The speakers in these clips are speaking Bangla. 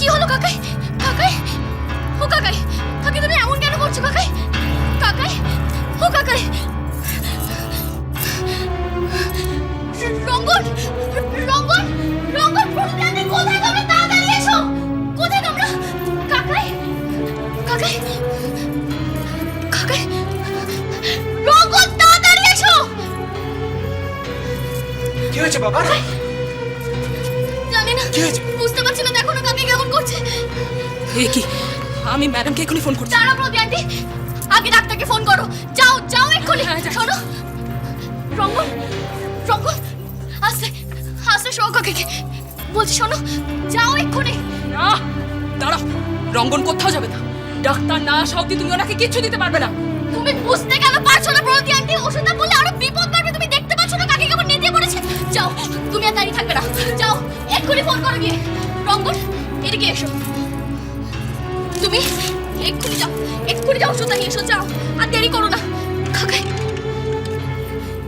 কি হলো কাকাই? কাকাই, ও কাকাই, কাকাই তুমি এমন কেন করছো কাকাই? কাকাই, ও কাকাই, রঙ্গন, রঙ্গন, রঙ্গন, প্রতিদানে কোথায় তোমরা? তাড়াতাড়ি এসো। কোথায় তোমরা? কাকাই, কাকাই, কাকাই, রঙ্গন, তাড়াতাড়ি এসো। কি হয়েছে বাবা? জানি না, কি হয়েছে? বুঝতে পারছি না, দেখো না কাকাই কেমন করছে। এ কি? আমি ম্যাডামকে এখনই ফোন করছি। দাঁড়াও প্রতি আন্টি, আগে ডাক্তারকে ফোন করো। যাও যাও এক্ষুনি। হ্যাঁ, যাচ্ছি। শোনো রঙ্গন, রঙ্গন, আস্তে আস্তে শো কাকাকে বলছি, শোনো যাও এক্ষুনি। না, দাঁড়াও, রঙ্গন কোথাও যাবে না। ডাক্তার না আসা অব্দি তুমি ওনাকে কিচ্ছু দিতে পারবে না। তুমি বুঝতে কেন পারছো না প্রতি আন্টি? ওষুধটা বললে আরো বিপদ বাড়বে। তুমি দেখতে পাচ্ছ না কাকে কেমন নেতিয়ে পড়েছে? যাও, তুমি আর দাঁড়িয়ে থাকবে না, যাও এক্ষুনি ফোন করো গিয়ে। রঙ্গন, এদিকে এসো। তুমি এক্ষুনি যাও, এক্ষুনি যাও, ওষুধটা নিয়ে এসো, যাও আর দেরি করো না। কাকাই,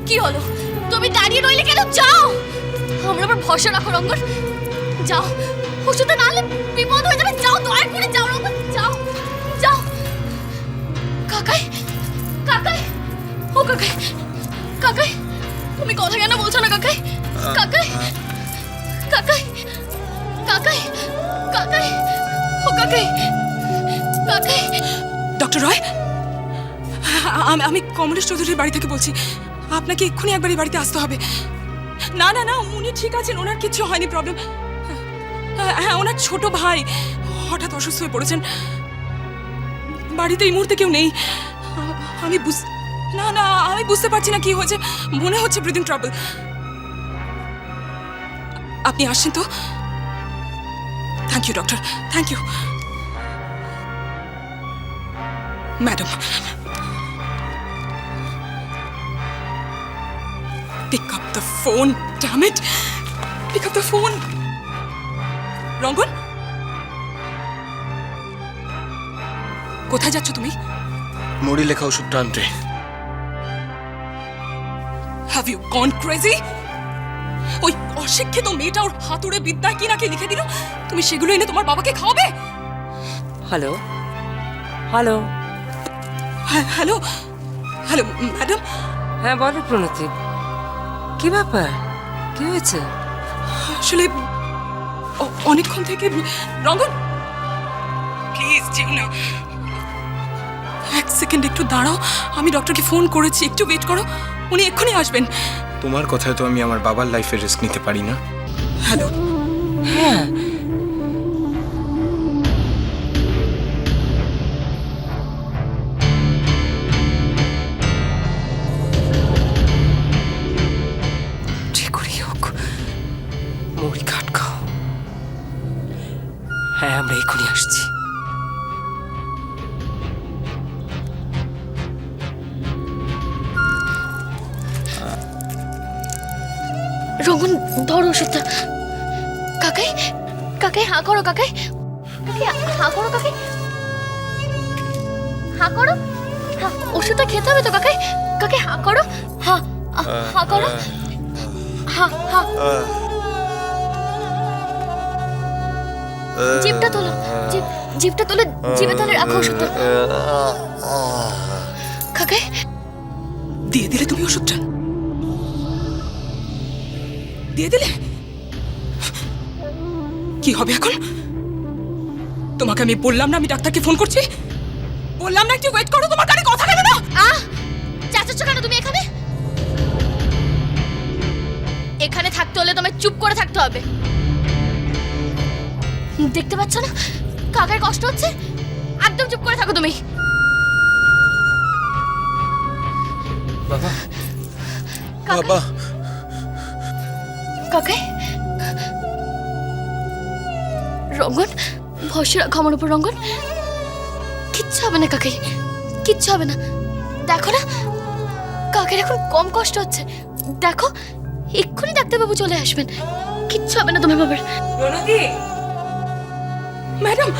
কি হলো? তুমি দাঁড়িয়ে রইলে কেন? যাও, আমরা আবার ভরসা রাখো রঙ্গন। যাও, ওষুধটা না হলে বিপদ হয়ে যাবে। যাও, দয়া করে যাও রঙ্গন, যাও যাও। কাকাই, কাকাই, ও কাকাই, কাকাই, তুমি কথা কেন বলছো না কাকাই? কাকাই, কাকাই, কাকাই, কাকাই, ও কাকাই, কাকাই। ডক্টর রয়, আমি কমলেশ চৌধুরীর বাড়ি থেকে বলছি। আপনাকে এক্ষুনি একবার এই বাড়িতে আসতে হবে। না না না, উনি ঠিক আছেন, ওনার কিছু হয়নি। প্রবলেম, হ্যাঁ, ওনার ছোট ভাই হঠাৎ অসুস্থ হয়ে পড়েছেন। বাড়িতে এই মুহূর্তে কেউ নেই। আমি না না, আমি বুঝতে পারছি না কি হয়েছে। মনে হচ্ছে ব্রিদিং ট্রাবল। আপনি আসছেন তো? Thank you doctor, thank you. Madam, pick up the phone, damn it! Pick up the phone. রঙ্গন, কোথায় যাচ্ছ তুমি? মুড়ি লেখা ওষুধটা আনতে। Have you gone crazy? ওই অশিক্ষিত মেয়েটা ওর হাতুড়ে বিদ্যায় কি নাকি লিখে দিল, তুমি সেগুলো এনে তোমার বাবাকে খাওয়াবে? Hello, hello, hello, hello madam. হ্যাঁ বলো প্রণতি, কি ব্যাপার, কি হয়েছে? আসলে অনেকক্ষণ থেকে রঙ্গন, প্লিজ যেও না। এক সেকেন্ড একটু দাঁড়াও, আমি ডক্টরকে ফোন করেছি, একটু ওয়েট করো, উনি এক্ষুনি আসবেন। তোমার কথায় তো আমি আমার বাবার লাইফের রিস্ক নিতে পারি না। হ্যালো, হ্যাঁ, যে করেই হোক মুড়ি ঘাট খাও। হ্যাঁ আমরা এক্ষুনি আসছি। রঙ্গন, ধরো ওষুধটা। কাকাই, কাকাই হাঁ করো, কাকাই, কাকাই হাঁ করো, কাকাই হাঁ করো। হ্যাঁ, ওষুধটা খেতে হবে তো কাকাই। কাকাই হাঁ করো, হাঁ হাঁ করো, হাঁ হাঁ। জিভটা তোলো, জিভটা তোলো, জিভে তাহলে রাখো ওষুধটা। কাকাই, দিয়ে দিলে তুমি ওষুধটা? দিয়ে দিলে? কি হবে এখন? তোমাকে আমি বললাম না আমি ডাক্তারকে ফোন করছি? বললাম না একটু ওয়েট করো, তোমার কানে কথা গেল না? চেঁচাচ্ছ কেন তুমি এখানে? এখানে থাকতে হলে তোমায় চুপ করে থাকতে হবে। দেখতে পাচ্ছ না কাকার কষ্ট হচ্ছে? একদম চুপ করে থাকো তুমি। বাবা, কাকাই, বাবা, কাকাই, রঙ্গন, ভরসা রাখো আমার উপর রঙ্গন। কিচ্ছু হবে না কাকাই, কিচ্ছু হবে না। দেখো না কাকের এখন কম কষ্ট হচ্ছে। দেখো এক্ষুনি ডাক্তারবাবু চলে আসবেন। কিচ্ছু হবে না তোমার বাবার। প্রণতি, ম্যাডাম,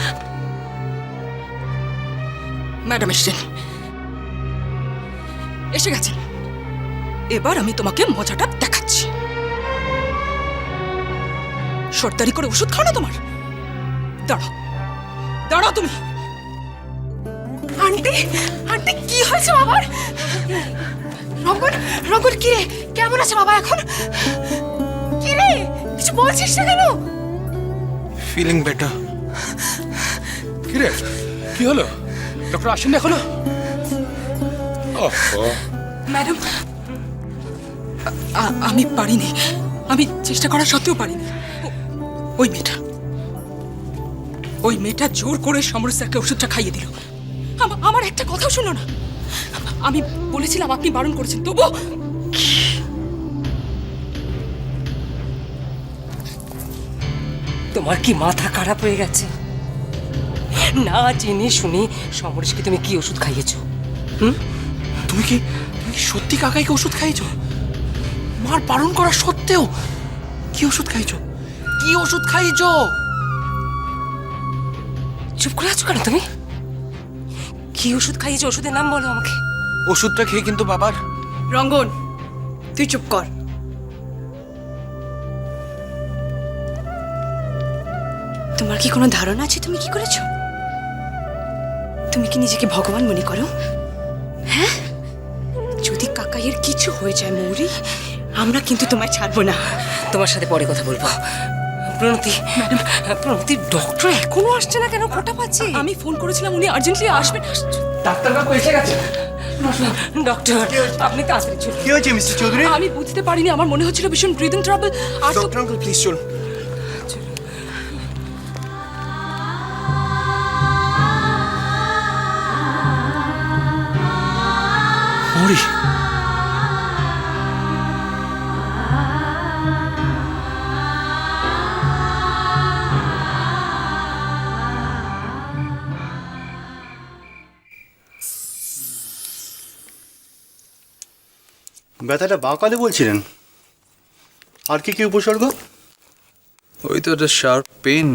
ম্যাডাম এসছেন, এসে গেছেন। এবার আমি তোমাকে মজাটা দেখাচ্ছি। সর্দারি করে ওষুধ খাও না তোমার? দাঁড়াও, দাঁড়াও তুমি। আন্টি, আন্টি কি হয়েছে বাবার? রঙ্গন, রঙ্গন কি রে, কেমন আছে বাবা এখন? কি রে, কিছু বলছিস না কেন? Feeling better. কি রে, কি হলো? ডক্টর আসেন না এখনো? ম্যাডাম, আমি পারিনি, আমি চেষ্টা করা সত্ত্বেও পারিনি। ওই মেয়েটা জোর করে সমর স্যারকে ওষুধটা খাইয়ে দিল। আমার একটা কথাও শুনলো না। আমি বলেছিলাম, আপনি বারণ করেছেন, তবু তোমার কি মাথা খারাপ হয়ে গেছে? না জেনে শুনে সমরেশকে তুমি কি ওষুধ খাইয়েছো? তুমি কি সত্যি কাকাইকে ওষুধ খাইয়েছো? মার বারণ করা সত্ত্বেও কি ওষুধ খাইছো? কি ওষুধ খাইয়েছো? চুপ করে আছো কেন তুমি? কি ওষুধ খাইয়েছো? ওষুধের নাম বলো আমাকে। ওষুধটা খেয়ে কিন্তু বাবার। রঙ্গন, তুই চুপ কর। তোমার কি কোনো ধারণা আছে তুমি কি করেছো? তুমি কি নিজেকে ভগবান মনে করো? হ্যাঁ, যদি কাকাইয়ের কিছু হয়ে যায় মৌরি, আমরা কিন্তু তোমায় ছাড়বো না। তোমার সাথে পরে কথা বলবো। প্রণতি ম্যাডাম, প্রণতি ডক্টর এখনো আসছে না কেন? কটা পাচ্ছে? আমি ফোন করেছিলাম, উনি আর্জেন্টলি আসবেন। ডাক্তারবাবু এসে গেছে। ডক্টর, আপনি তাড়াতাড়ি চলুন। কি হয়েছে মিস্টার চৌধুরী? আমি বুঝতে পারিনি, আমার মনে হচ্ছিল ভীষণ ব্রিদিং ট্রাবল। আর তো ডক্টর আঙ্কেল প্লিজ চলুন। মৌরি, ব্যথাটা বাঁ কাঁধে বলছিলেন, আর কি কি উপসর্গ? ওই তো একটা শার্প পেন,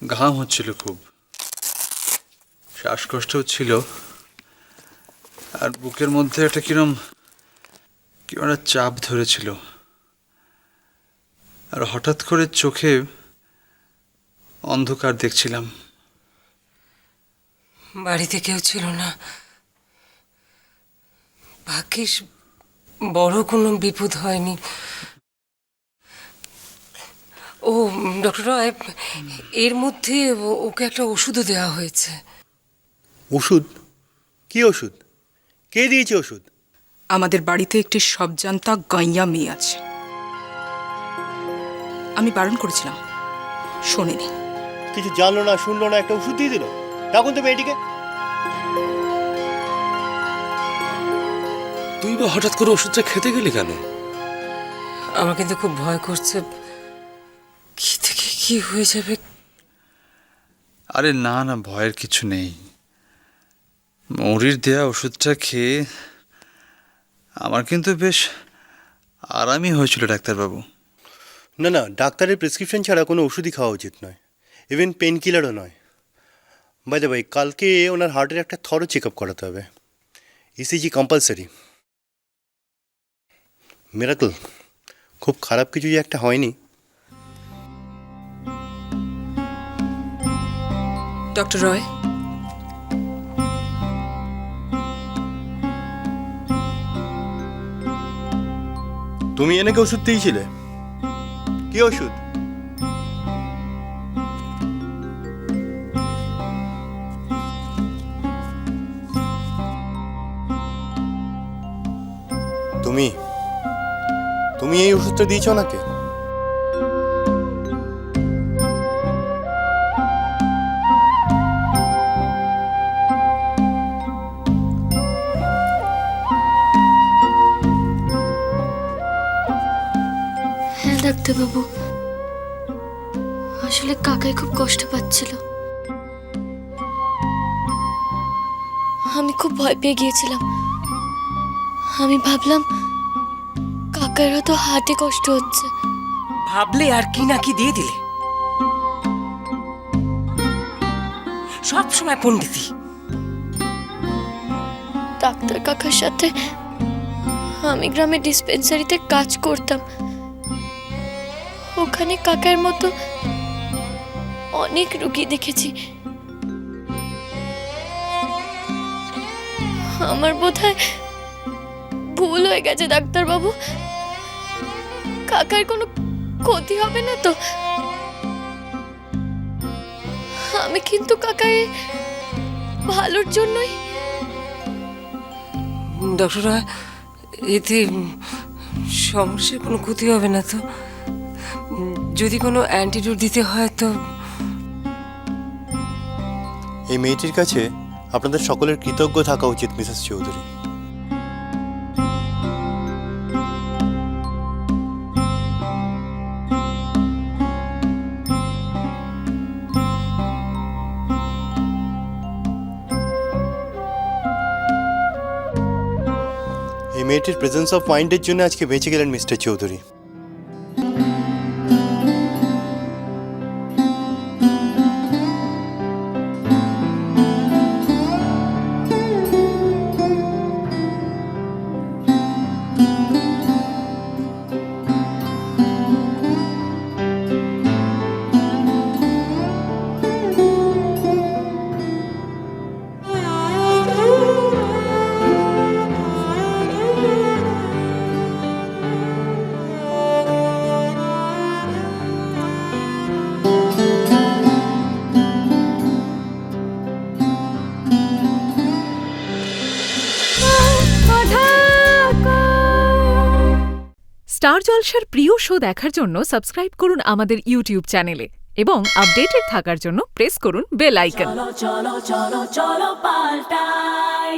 ঘাম হচ্ছিল খুব, শ্বাসকষ্ট হচ্ছিল, আর বুকের মধ্যে একটা কিরম একটা চাপ ধরেছিল, আর হঠাৎ করে চোখে অন্ধকার দেখছিলাম। বাড়িতে কেউ ছিল না, ভাগ্যিস বড় কোনো বিপদ হয়নি। ও ডক্টর রয়, এর মধ্যে ওকে একটা ওষুধও দেওয়া হয়েছে। ওষুধ? কি ওষুধ? কে দিয়েছে ওষুধ? আমাদের বাড়িতে একটি সবজান্তা গাইয়া মেয়ে আছে। আমি বারণ করেছিলাম, শোনেনি। কিছু জানলো না, শুনলো না, একটা ওষুধ দিয়ে দিল। তখন তো মেয়েটিকে। তুই বা হঠাৎ করে ওষুধটা খেতে গেলি কেন? আমার কিন্তু খুব ভয় করছে, কি থেকে কি হয়ে যাবে। আরে না না, ভয়ের কিছু নেই। মৌরির দেয়া ওষুধটা খেয়ে আমার কিন্তু বেশ আরামই হয়েছিল ডাক্তারবাবু। না না, ডাক্তারের প্রেসক্রিপশন ছাড়া কোনো ওষুধই খাওয়া উচিত নয়, ইভেন পেন কিলারও নয়। বাই দ্য ওয়ে, কালকে ওনার হার্টের একটা থরো চেক আপ করাতে হবে, ইসিজি কম্পালসারি। মিরাকল, খুব খারাপ কিছু যে একটা হয়নি। ডক্টর রয়, তুমি এনেকে ওষুধ দিয়েছিলে? কি ওষুধ? তুমি তুমি এই ওষুধটা দিয়েছ নাকি? হ্যাঁ ডাক্তারবাবু, আসলে কাকাই খুব কষ্ট পাচ্ছিল। আমি খুব ভয় পেয়ে গিয়েছিলাম। আমি ভাবলাম কাকার হয়তো হার্টে কষ্ট হচ্ছে। ভাবলে আর কি না কি দিয়ে দিলে। সব সময় পণ্ডিতি। ডাক্তার কাকার সাথে আমি গ্রামে ডিসপেন্সারিতে কাজ করতাম। ওখানে কাকার মতো অনেক রোগী দেখেছি। আমার বোধহয় ভুল হয়ে গেছে ডাক্তারবাবু। কাকার কোনো ক্ষতি হবে না তো? আমি কিন্তু কাকায় ভালোর জন্যই। ডক্টর রায়, এতে সমস্যার কোনো ক্ষতি হবে না তো? যদি কোনো অ্যান্টিডোট দিতে হয় তো? এই মেয়েটির কাছে আপনাদের সকলের কৃতজ্ঞ থাকা উচিত মিসেস চৌধুরী। এই মেয়েটির প্রেজেন্স অফ মাইন্ডের জন্য আজকে বেঁচে গেলেন মিস্টার চৌধুরী। স্টার জলসার প্রিয় শো দেখার জন্য সাবস্ক্রাইব করুন আমাদের ইউটিউব চ্যানেলে এবং আপডেটেড থাকার জন্য প্রেস করুন বেল আইকন। চলো চলো চলো চলো পাল্টাই।